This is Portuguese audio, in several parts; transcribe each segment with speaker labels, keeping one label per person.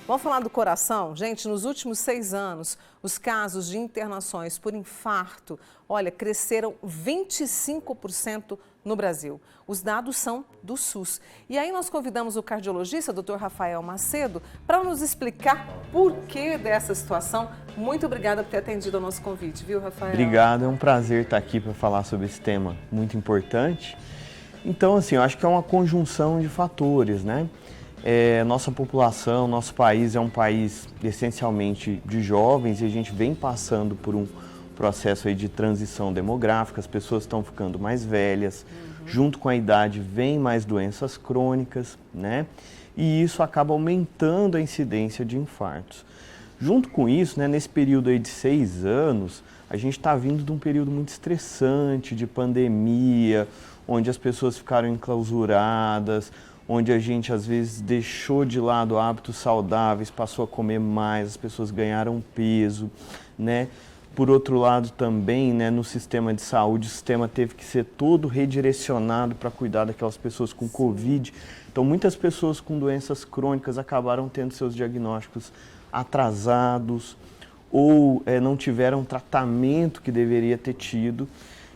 Speaker 1: Vamos falar do coração? Gente, nos últimos 6 anos, os casos de internações por infarto, olha, cresceram 25% no Brasil. Os dados são do SUS. E aí nós convidamos o cardiologista, Dr. Rafael Macedo, para nos explicar por que dessa situação. Muito obrigada por ter atendido ao nosso convite, viu, Rafael?
Speaker 2: Obrigado, é um prazer estar aqui para falar sobre esse tema muito importante. Então, assim, eu acho que é uma conjunção de fatores, né? Nossa população, nosso país é um país essencialmente de jovens e a gente vem passando por um processo aí de transição demográfica, as pessoas estão ficando mais velhas, junto com a idade vem mais doenças crônicas, né? E isso acaba aumentando a incidência de infartos. Junto com isso, né, nesse período aí de 6 anos, a gente está vindo de um período muito estressante, de pandemia, onde as pessoas ficaram enclausuradas, onde a gente às vezes deixou de lado hábitos saudáveis, passou a comer mais, as pessoas ganharam peso, né? Por outro lado também, né, no sistema de saúde, o sistema teve que ser todo redirecionado para cuidar daquelas pessoas com Covid. Então muitas pessoas com doenças crônicas acabaram tendo seus diagnósticos atrasados ou não tiveram tratamento que deveria ter tido.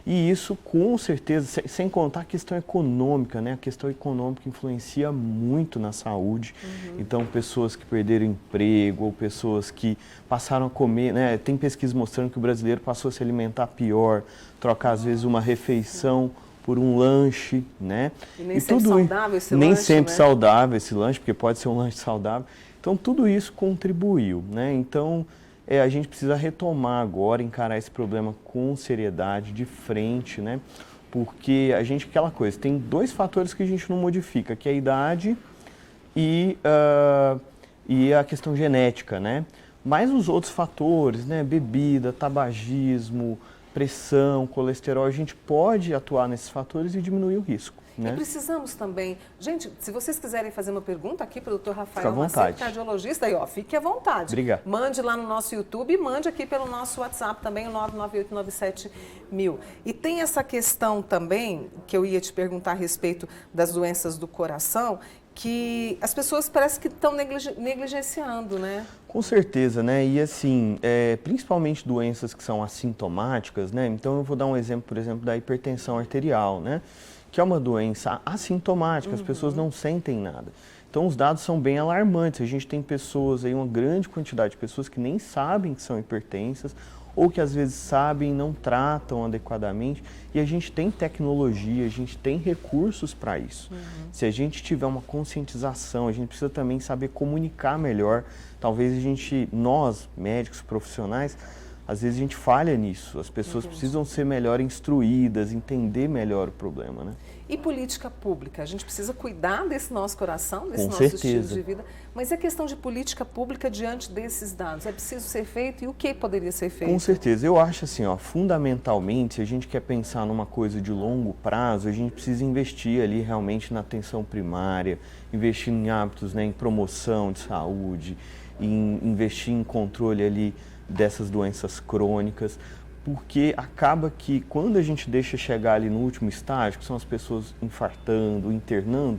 Speaker 2: E isso, com certeza, sem contar a questão econômica, né? A questão econômica influencia muito na saúde. Então, pessoas que perderam emprego ou pessoas que passaram a comer, né? Tem pesquisas mostrando que o brasileiro passou a se alimentar pior, trocar às vezes uma refeição por um lanche, né?
Speaker 1: E nem sempre saudável esse lanche,
Speaker 2: nem sempre
Speaker 1: né?
Speaker 2: saudável esse lanche, porque pode ser um lanche saudável. Então, tudo isso contribuiu, né? Então, a gente precisa retomar agora, encarar esse problema com seriedade, de frente, né? Porque a gente, aquela coisa, tem 2 fatores que a gente não modifica, que é a idade e a questão genética, né? Mas os outros fatores, né? Bebida, tabagismo, pressão, colesterol, a gente pode atuar nesses fatores e diminuir o risco. Né?
Speaker 1: E precisamos também... Gente, se vocês quiserem fazer uma pergunta aqui para o Dr. Rafael
Speaker 2: Macedo,
Speaker 1: cardiologista, aí, ó, fique à vontade.
Speaker 2: Obrigado.
Speaker 1: Mande lá no nosso YouTube e mande aqui pelo nosso WhatsApp também, o 998971000. E tem essa questão também, que eu ia te perguntar a respeito das doenças do coração, que as pessoas parece que estão negligenciando, né?
Speaker 2: Com certeza, né? E assim, principalmente doenças que são assintomáticas, né? Então eu vou dar um exemplo, por exemplo, da hipertensão arterial, né? Que é uma doença assintomática, as pessoas não sentem nada. Então os dados são bem alarmantes, a gente tem pessoas aí, uma grande quantidade de pessoas que nem sabem que são hipertensas, ou que às vezes sabem e não tratam adequadamente, e a gente tem tecnologia, a gente tem recursos para isso. Se a gente tiver uma conscientização, a gente precisa também saber comunicar melhor, talvez nós, médicos profissionais, às vezes a gente falha nisso, as pessoas precisam ser melhor instruídas, entender melhor o problema, né?
Speaker 1: E política pública? A gente precisa cuidar desse nosso coração, desse
Speaker 2: Com
Speaker 1: nosso estilo
Speaker 2: certeza.
Speaker 1: de vida, mas é questão de política pública diante desses dados. É preciso ser feito e o que poderia ser feito?
Speaker 2: Com certeza. Eu acho assim, ó, fundamentalmente, se a gente quer pensar numa coisa de longo prazo, a gente precisa investir ali realmente na atenção primária, investir em hábitos, né, em promoção de saúde, investir em controle ali dessas doenças crônicas, porque acaba que quando a gente deixa chegar ali no último estágio, que são as pessoas infartando, internando,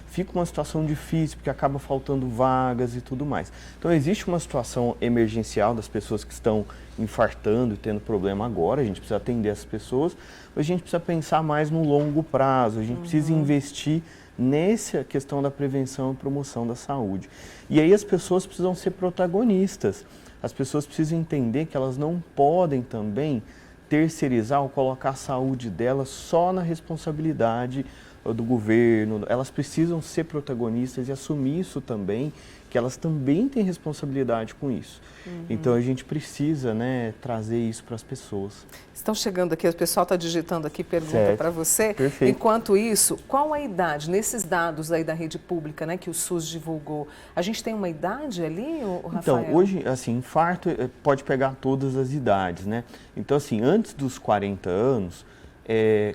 Speaker 2: fica uma situação difícil, porque acaba faltando vagas e tudo mais. Então existe uma situação emergencial das pessoas que estão infartando e tendo problema agora, a gente precisa atender essas pessoas, mas a gente precisa pensar mais no longo prazo, a gente precisa investir nessa questão da prevenção e promoção da saúde. E aí as pessoas precisam ser protagonistas. As pessoas precisam entender que elas não podem também terceirizar ou colocar a saúde delas só na responsabilidade do governo. Elas precisam ser protagonistas e assumir isso também, que elas também têm responsabilidade com isso. Então a gente precisa, né, trazer isso para as pessoas.
Speaker 1: Estão chegando aqui, o pessoal está digitando aqui, pergunta para você.
Speaker 2: Perfeito.
Speaker 1: Enquanto isso, qual a idade, nesses dados aí da rede pública, né, que o SUS divulgou, a gente tem uma idade ali, Rafael?
Speaker 2: Então, hoje, assim, infarto pode pegar todas as idades, né? Então, assim, antes dos 40 anos,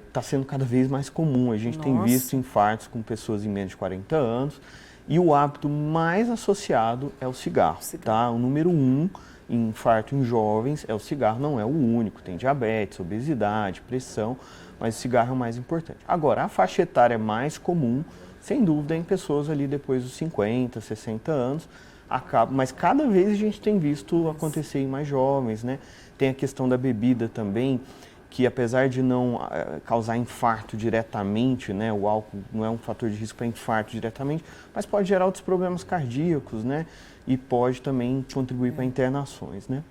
Speaker 2: está sendo cada vez mais comum. A gente tem visto infartos com pessoas em menos de 40 anos e o hábito mais associado é o cigarro. Tá? O número 1 em infarto em jovens é o cigarro, não é o único. Tem diabetes, obesidade, pressão, mas o cigarro é o mais importante. Agora, a faixa etária mais comum, sem dúvida, é em pessoas ali depois dos 50, 60 anos, acaba, mas cada vez a gente tem visto acontecer em mais jovens, né? Tem a questão da bebida também, que apesar de não causar infarto diretamente, né, o álcool não é um fator de risco para infarto diretamente, mas pode gerar outros problemas cardíacos, né, e pode também contribuir para internações, né.